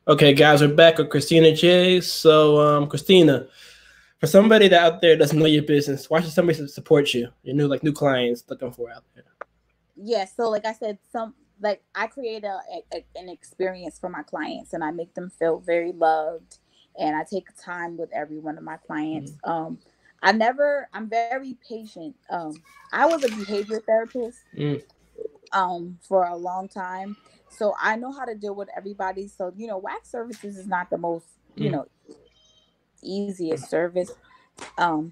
Okay, guys, we're back with Christina Jay. So, Christina, for somebody that out there doesn't know your business, why should somebody support you? Your new clients looking for out there. Yeah, so like I said, I create an experience for my clients, and I make them feel very loved, and I take time with every one of my clients. I'm very patient. I was a behavior therapist Mm, for a long time, so I know how to deal with everybody. So wax services is not the most mm, easiest service.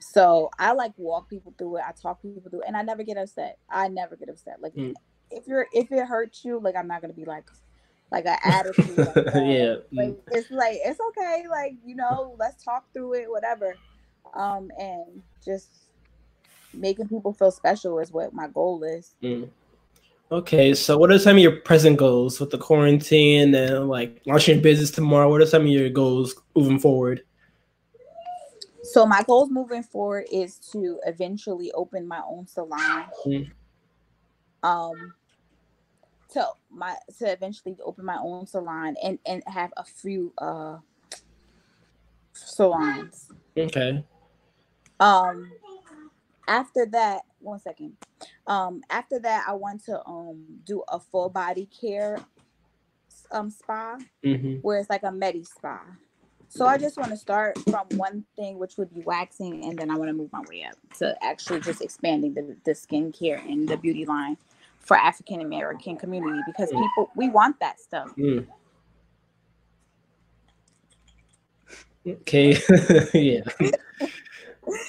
So I like walk people through it. I talk people through it, and I never get upset. I never get upset. Like mm. if it hurts you, like I'm not gonna be like an attitude like that. Yeah. Like it's okay. Like let's talk through it, whatever. And just making people feel special is what my goal is. Mm. Okay, so what are some of your present goals with the quarantine and like launching your business tomorrow? What are some of your goals moving forward? So my goals moving forward is to eventually open my own salon. Mm, Um, to eventually open my own salon and have a few salons. okay. Um, After that, one second. After that, I want to do a full body care spa Mm-hmm. where it's like a medi spa. So I just want to start from one thing, which would be waxing, and then I want to move my way up to actually just expanding the skincare and the beauty line for African American community, because we want that stuff. Mm. Okay. Yeah.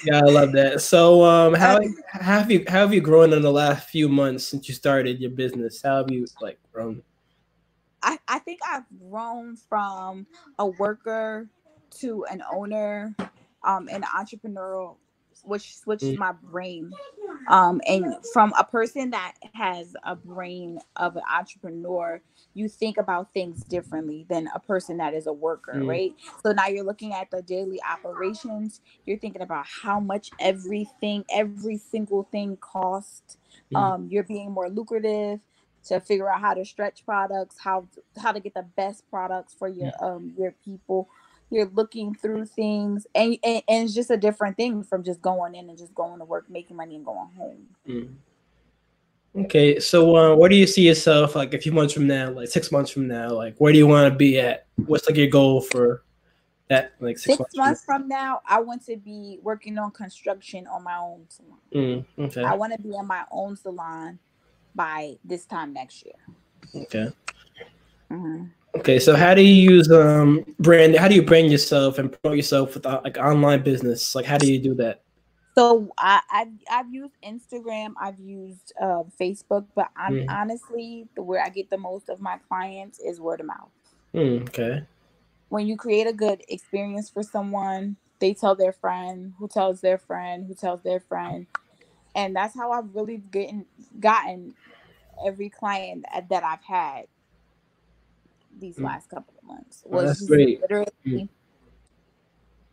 Yeah, I love that. So, how have you grown in the last few months since you started your business? How have you grown? I think I've grown from a worker to an owner, an entrepreneurial, which switched Mm, my brain. And from a person that has a brain of an entrepreneur, you think about things differently than a person that is a worker, mm, right? So now you're looking at the daily operations. You're thinking about how much every single thing costs. mm, You're being more lucrative to figure out how to stretch products, how to get the best products for your people. You're looking through things, and it's just a different thing from just going in and just going to work, making money, and going home. mm. Okay, so where do you see yourself like a few months from now, like 6 months from now? Like, where do you want to be at? What's like your goal for that, like six Six months from months from now, I want to be working on construction on my own salon. now? Okay, I want to be in my own salon by this time next year. okay, Hmm. okay. So, how do you use brand? How do you brand yourself and promote yourself with like online business? Like, how do you do that? So I've used Instagram, I've used Facebook, but I'm Mm, honestly where I get the most of my clients is word of mouth. okay. When you create a good experience for someone, they tell their friend, who tells their friend, who tells their friend, and that's how I've really gotten every client that I've had these Mm, last couple of months oh, was that's just great. Mm, literally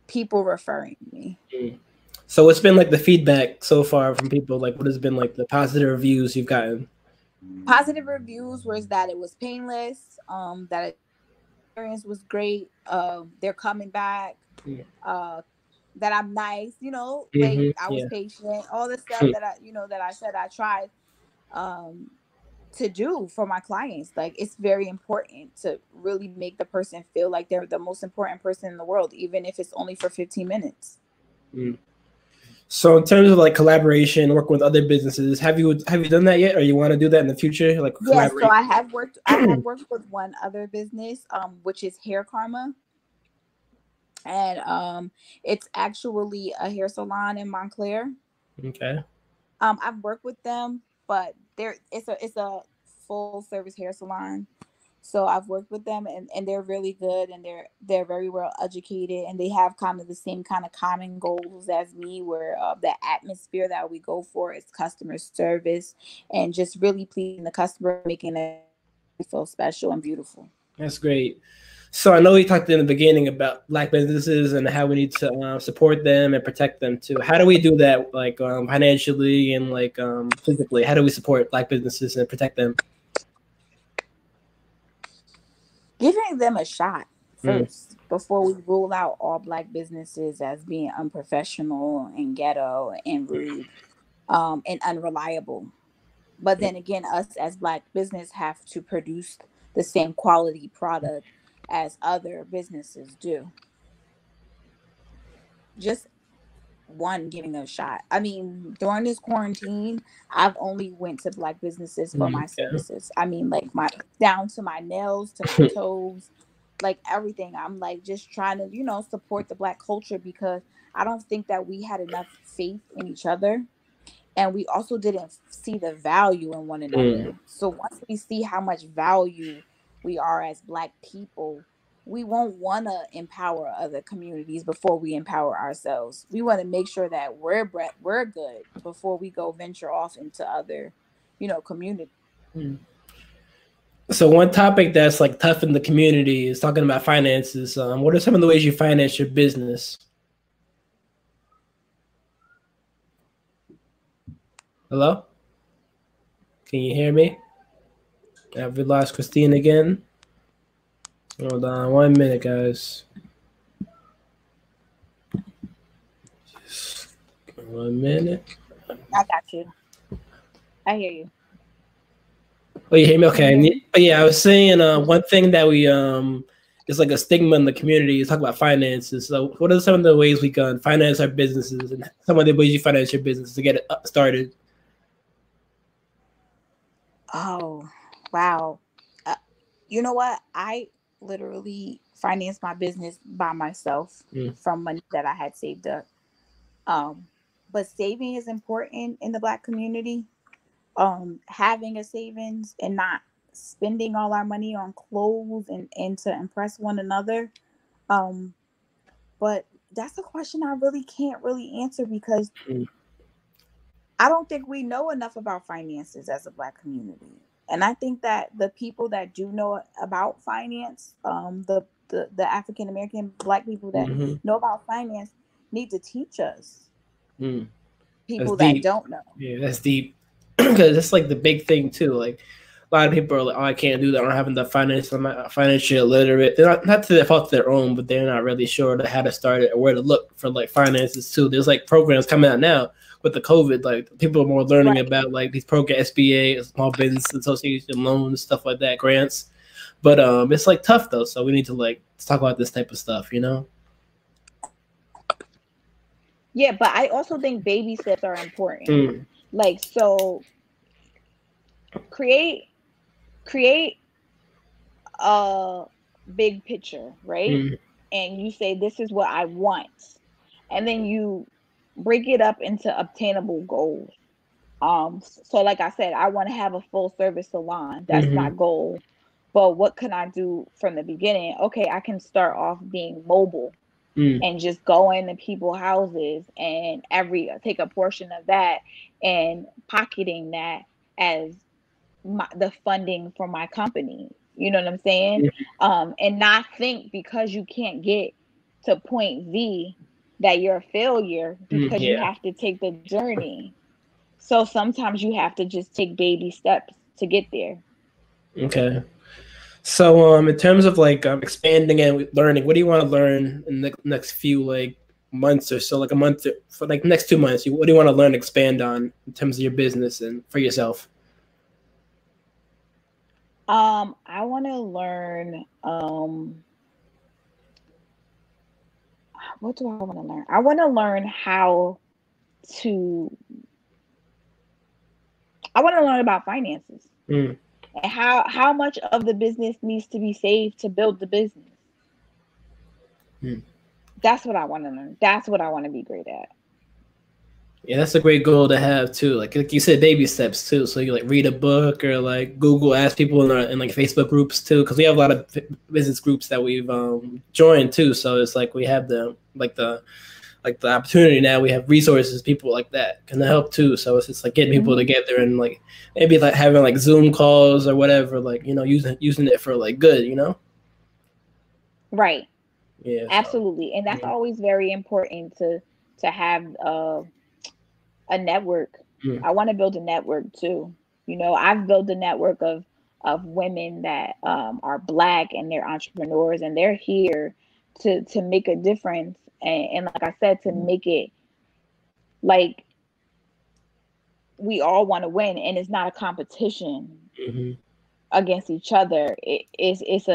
people referring me. mm. So, what's been like the feedback so far from people? Like, what has been like the positive reviews you've gotten? Positive reviews was that it was painless, that experience was great. They're coming back. Mm, Uh, that I'm nice, like mm-hmm. I was Yeah. patient, all the stuff that I said I tried um to do for my clients. Like it's very important to really make the person feel like they're the most important person in the world, even if it's only for 15 minutes. Mm. So in terms of like collaboration, working with other businesses, have you done that yet, or you want to do that in the future? Like Yes, so collaborate. I have worked with one other business, which is Hair Karma. And it's actually a hair salon in Montclair. Okay. I've worked with them, but it's a full service hair salon. So I've worked with them, and they're really good, and they're very well educated, and they have kind of the same kind of common goals as me, where the atmosphere that we go for is customer service and just really pleasing the customer, making it feel special and beautiful. That's great. So I know we talked in the beginning about black businesses and how we need to support them and protect them too. How do we do that, like financially and like physically? How do we support black businesses and protect them? Giving them a shot. first before we rule out all Black businesses as being unprofessional and ghetto and rude, and unreliable. But then again, us as Black business have to produce the same quality product as other businesses do. Just one giving a shot. I mean, during this quarantine, I've only went to Black businesses for my Yeah. services. I mean, like my down to my nails, to my toes, like everything. I'm like just trying to, support the Black culture because I don't think that we had enough faith in each other. And we also didn't see the value in one another. So once we see how much value we are as Black people, we won't want to empower other communities before we empower ourselves. We want to make sure that we're good before we go venture off into other, communities. So one topic that's like tough in the community is talking about finances. What are some of the ways you finance your business? Hello? Can you hear me? Have we lost Christine again? Hold on 1 minute, guys. Just 1 minute. I got you. I hear you. Oh, you hear me? Okay. But yeah, I was saying one thing that we is like a stigma in the community is talk about finances. So what are some of the ways we can finance our businesses and some of the ways you finance your business to get it started? Oh, wow. You know what? I literally financed my business by myself from money that I had saved up. But saving is important in the Black community. Having a savings and not spending all our money on clothes and to impress one another. But that's a question I really can't really answer because I don't think we know enough about finances as a Black community. And I think that the people that do know about finance, the African American Black people that know about finance need to teach us. People that don't know. Yeah, that's deep. Because it's like the big thing too. Like a lot of people are like, "Oh, I can't do that. I don't have enough finance. I'm not financially illiterate." They're not to the fault of their own, but they're not really sure how to start it or where to look for like finances too. There's like programs coming out now with the COVID. Like people are more learning about like these programs, SBA, Small Business Association loans, stuff like that, grants. But it's like tough though. So we need to like talk about this type of stuff, Yeah, but I also think baby steps are important. Like, so create a big picture, right? And you say, this is what I want. And then you break it up into obtainable goals. So like I said, I want to have a full service salon. That's my goal. But what can I do from the beginning? Okay, I can start off being mobile. And just go into people's houses and take a portion of that and pocketing that as the funding for my company. You know what I'm saying? And not think because you can't get to point Z that you're a failure because you have to take the journey. So sometimes you have to just take baby steps to get there. Okay. So, in terms of like expanding and learning, what do you want to learn in the next few like months or so, like a month for like next 2 months? What do you want to learn, expand on in terms of your business and for yourself? I want to learn. What do I want to learn? I want to learn how to. I want to learn about finances. And how much of the business needs to be saved to build the business. That's what I want to learn. That's what I want to be great at. Yeah, that's a great goal to have too. Like you said, baby steps too. So you like read a book or like Google, ask people in like Facebook groups too, because we have a lot of business groups that we've joined too. So it's like we have the opportunity now. We have resources, people like that can help too. So it's just like getting people together and like maybe like having like Zoom calls or whatever. Like using it for like good. Right. Yeah. Absolutely, and that's always very important to have a network. I want to build a network too. I've built a network of of women that are Black and they're entrepreneurs and they're here to make a difference. And like I said, to make it like we all want to win, and it's not a competition against each other. It's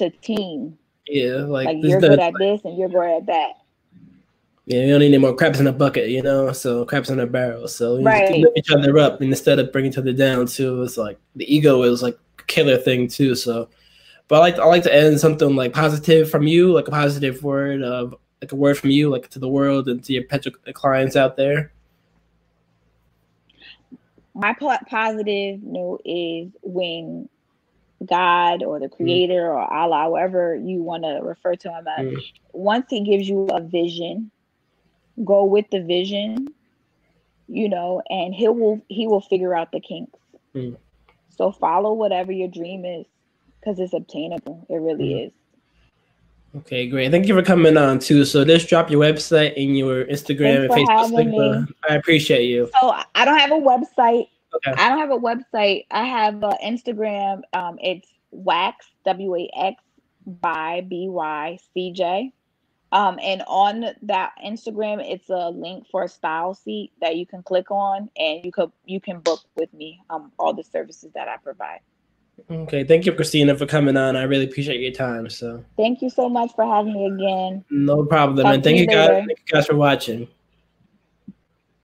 a team. Yeah, like you're good at this and you're good at that. Yeah, we don't need any more craps in the bucket, you know. So craps in the barrel. So we need to lift each other up, and instead of bringing each other down too. It's like the ego is like a killer thing too. So, but I like to end something like positive from you, like a positive word of like a word from you, like to the world and to your potential clients out there. My positive note is when God or the Creator or Allah, however you want to refer to him as, once he gives you a vision, go with the vision, you know, and he will figure out the kinks. So follow whatever your dream is, because it's obtainable. It really is. Okay, great. Thank you for coming on too. So just drop your website and your Instagram and Facebook. I appreciate you. So I don't have a website. Okay. I don't have a website. I have Instagram. It's Wax, WAX by BYCJ. And on that Instagram, it's a link for a style seat that you can click on, and you can book with me all the services that I provide. Okay, thank you, Christina, for coming on. I really appreciate your time. So thank you so much for having me again. No problem, and thank you guys for watching.